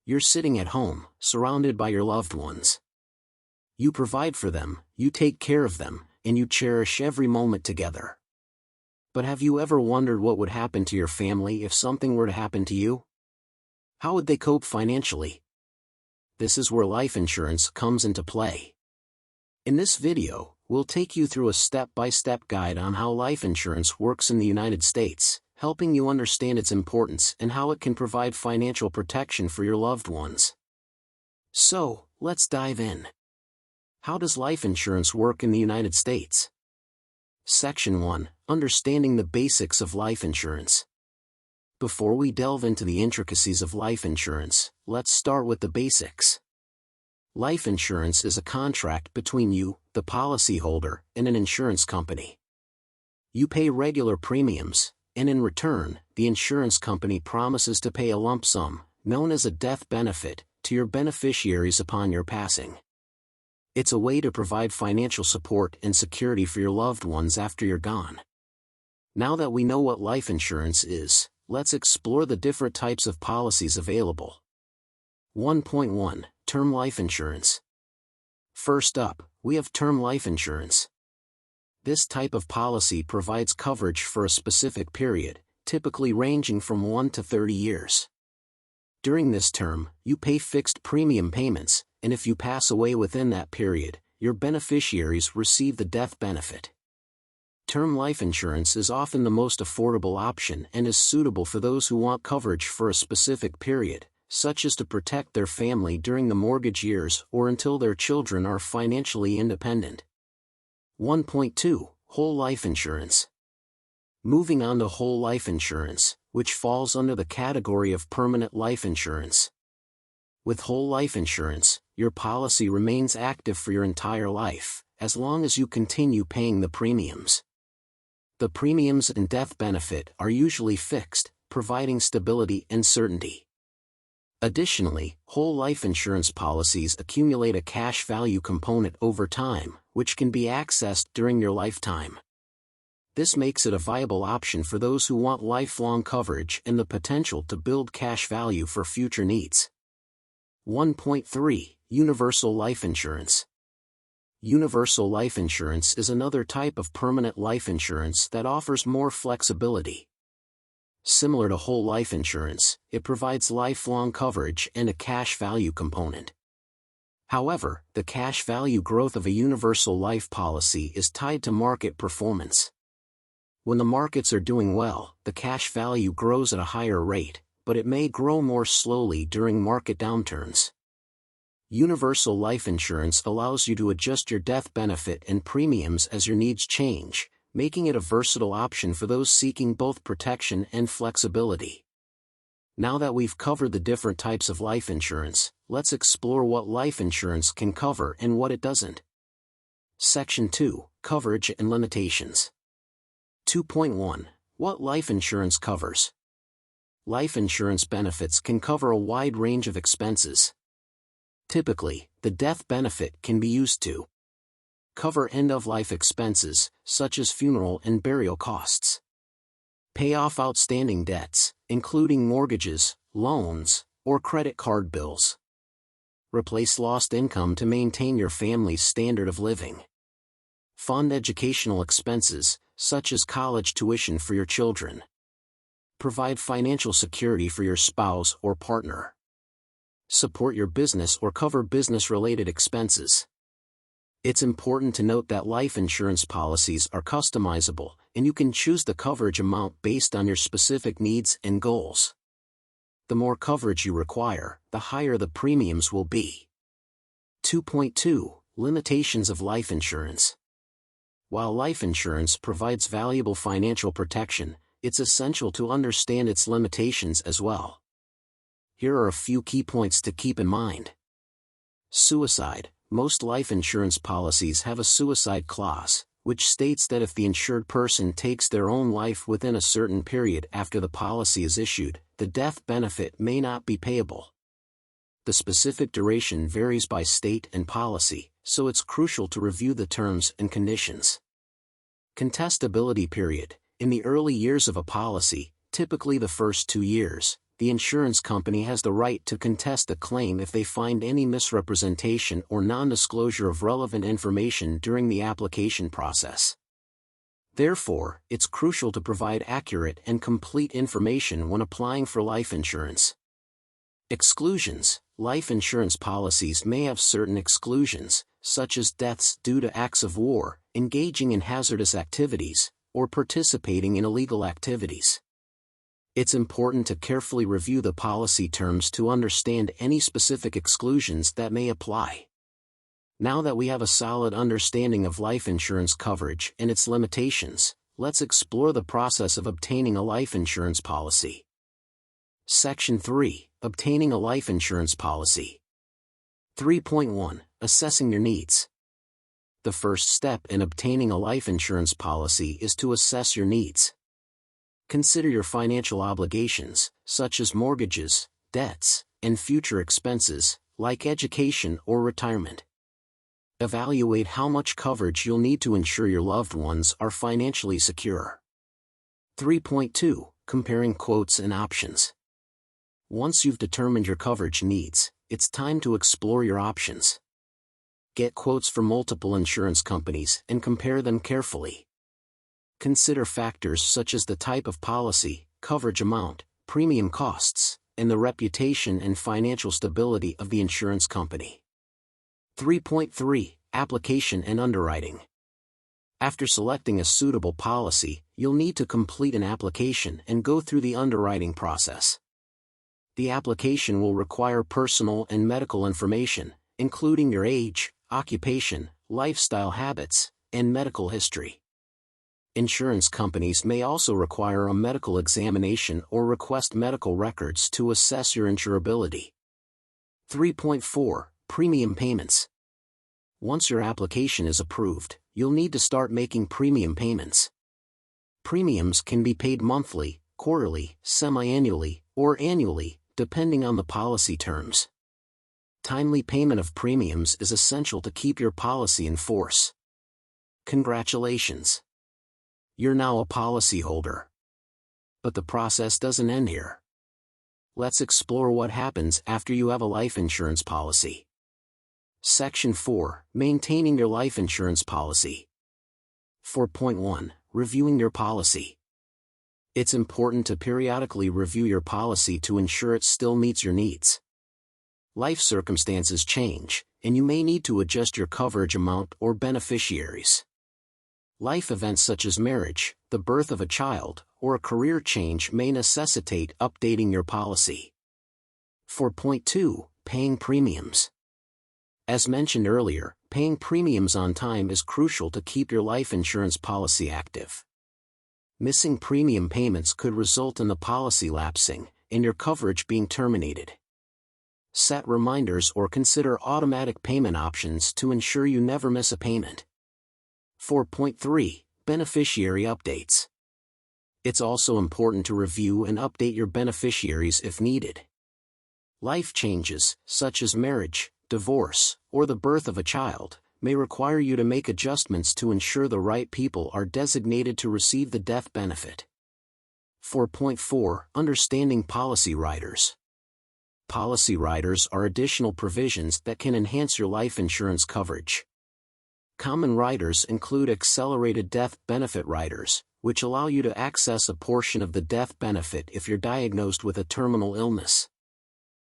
You're sitting at home, surrounded by your loved ones. You provide for them, you take care of them, and you cherish every moment together. But have you ever wondered what would happen to your family if something were to happen to you? How would they cope financially? This is where life insurance comes into play. In this video, we'll take you through a step-by-step guide on how life insurance works in the United States, helping you understand its importance and how it can provide financial protection for your loved ones. So, let's dive in. How does life insurance work in the United States? Section 1. Understanding the basics of life insurance. Before we delve into the intricacies of life insurance, let's start with the basics. Life insurance is a contract between you, the policyholder, and an insurance company. You pay regular premiums, and in return, the insurance company promises to pay a lump sum, known as a death benefit, to your beneficiaries upon your passing. It's a way to provide financial support and security for your loved ones after you're gone. Now that we know what life insurance is, let's explore the different types of policies available. 1.1. Term life insurance. First up, we have term life insurance. This type of policy provides coverage for a specific period, typically ranging from 1 to 30 years. During this term, you pay fixed premium payments, and if you pass away within that period, your beneficiaries receive the death benefit. Term life insurance is often the most affordable option and is suitable for those who want coverage for a specific period, such as to protect their family during the mortgage years or until their children are financially independent. 1.2. Whole life insurance. Moving on to whole life insurance, which falls under the category of permanent life insurance. With whole life insurance, your policy remains active for your entire life, as long as you continue paying the premiums. The premiums and death benefit are usually fixed, providing stability and certainty. Additionally, whole life insurance policies accumulate a cash value component over time, which can be accessed during your lifetime. This makes it a viable option for those who want lifelong coverage and the potential to build cash value for future needs. 1.3. Universal life insurance. Universal life insurance is another type of permanent life insurance that offers more flexibility. Similar to whole life insurance, it provides lifelong coverage and a cash value component. However, the cash value growth of a universal life policy is tied to market performance. When the markets are doing well, the cash value grows at a higher rate, but it may grow more slowly during market downturns. Universal life insurance allows you to adjust your death benefit and premiums as your needs change, making it a versatile option for those seeking both protection and flexibility. Now that we've covered the different types of life insurance, let's explore what life insurance can cover and what it doesn't. Section 2. Coverage and limitations. 2.1. What life insurance covers. Life insurance benefits can cover a wide range of expenses. Typically, the death benefit can be used to cover end-of-life expenses, such as funeral and burial costs. Pay off outstanding debts, including mortgages, loans, or credit card bills. Replace lost income to maintain your family's standard of living. Fund educational expenses, such as college tuition for your children. Provide financial security for your spouse or partner. Support your business or cover business-related expenses. It's important to note that life insurance policies are customizable, and you can choose the coverage amount based on your specific needs and goals. The more coverage you require, the higher the premiums will be. 2.2. Limitations of life insurance. While life insurance provides valuable financial protection, it's essential to understand its limitations as well. Here are a few key points to keep in mind. Suicide. Most life insurance policies have a suicide clause, which states that if the insured person takes their own life within a certain period after the policy is issued, the death benefit may not be payable. The specific duration varies by state and policy, so it's crucial to review the terms and conditions. Contestability period. In the early years of a policy, typically the first 2 years, the insurance company has the right to contest a claim if they find any misrepresentation or non-disclosure of relevant information during the application process. Therefore, it's crucial to provide accurate and complete information when applying for life insurance. Exclusions. Life insurance policies may have certain exclusions, such as deaths due to acts of war, engaging in hazardous activities, or participating in illegal activities. It's important to carefully review the policy terms to understand any specific exclusions that may apply. Now that we have a solid understanding of life insurance coverage and its limitations, let's explore the process of obtaining a life insurance policy. Section 3. Obtaining a life insurance policy. 3.1. Assessing your needs. The first step in obtaining a life insurance policy is to assess your needs. Consider your financial obligations, such as mortgages, debts, and future expenses, like education or retirement. Evaluate how much coverage you'll need to ensure your loved ones are financially secure. 3.2. Comparing quotes and options. Once you've determined your coverage needs, it's time to explore your options. Get quotes from multiple insurance companies and compare them carefully. Consider factors such as the type of policy, coverage amount, premium costs, and the reputation and financial stability of the insurance company. 3.3. Application and underwriting. After selecting a suitable policy, you'll need to complete an application and go through the underwriting process. The application will require personal and medical information, including your age, occupation, lifestyle habits, and medical history. Insurance companies may also require a medical examination or request medical records to assess your insurability. 3.4. Premium payments. Once your application is approved, you'll need to start making premium payments. Premiums can be paid monthly, quarterly, semi-annually, or annually, depending on the policy terms. Timely payment of premiums is essential to keep your policy in force. Congratulations! You're now a policyholder. But the process doesn't end here. Let's explore what happens after you have a life insurance policy. Section 4. Maintaining your life insurance policy. 4.1. Reviewing your policy. It's important to periodically review your policy to ensure it still meets your needs. Life circumstances change, and you may need to adjust your coverage amount or beneficiaries. Life events such as marriage, the birth of a child, or a career change may necessitate updating your policy. 4.2. Paying premiums. As mentioned earlier, paying premiums on time is crucial to keep your life insurance policy active. Missing premium payments could result in the policy lapsing and your coverage being terminated. Set reminders or consider automatic payment options to ensure you never miss a payment. 4.3. Beneficiary Updates. It's also important to review and update your beneficiaries if needed. Life changes, such as marriage, divorce, or the birth of a child, may require you to make adjustments to ensure the right people are designated to receive the death benefit. 4.4. Understanding policy riders. Policy riders are additional provisions that can enhance your life insurance coverage. Common riders include accelerated death benefit riders, which allow you to access a portion of the death benefit if you're diagnosed with a terminal illness.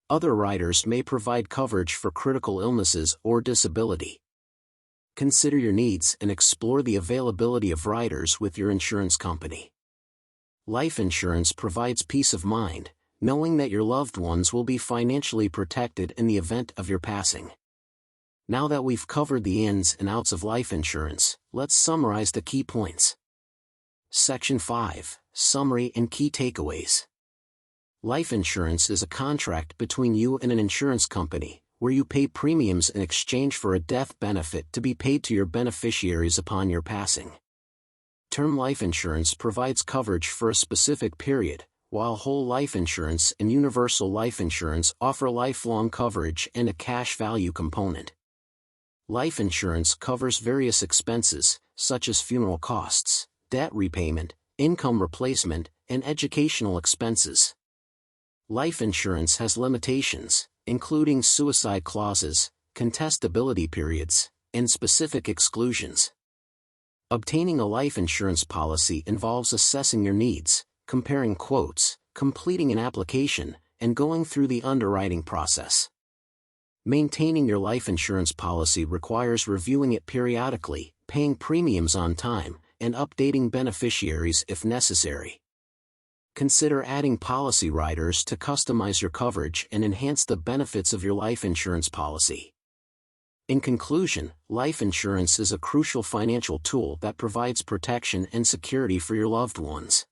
Other riders may provide coverage for critical illnesses or disability. Consider your needs and explore the availability of riders with your insurance company. Life insurance provides peace of mind, knowing that your loved ones will be financially protected in the event of your passing. Now that we've covered the ins and outs of life insurance, let's summarize the key points. Section 5. Summary and key takeaways. Life insurance is a contract between you and an insurance company, where you pay premiums in exchange for a death benefit to be paid to your beneficiaries upon your passing. Term life insurance provides coverage for a specific period, while whole life insurance and universal life insurance offer lifelong coverage and a cash value component. Life insurance covers various expenses, such as funeral costs, debt repayment, income replacement, and educational expenses. Life insurance has limitations, including suicide clauses, contestability periods, and specific exclusions. Obtaining a life insurance policy involves assessing your needs, comparing quotes, completing an application, and going through the underwriting process. Maintaining your life insurance policy requires reviewing it periodically, paying premiums on time, and updating beneficiaries if necessary. Consider adding policy riders to customize your coverage and enhance the benefits of your life insurance policy. In conclusion, life insurance is a crucial financial tool that provides protection and security for your loved ones.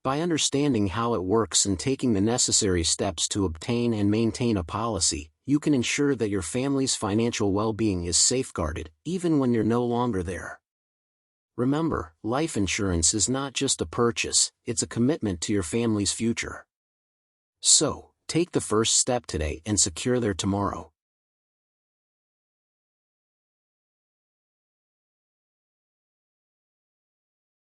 By understanding how it works and taking the necessary steps to obtain and maintain a policy, you can ensure that your family's financial well-being is safeguarded, even when you're no longer there. Remember, life insurance is not just a purchase, it's a commitment to your family's future. So, take the first step today and secure their tomorrow.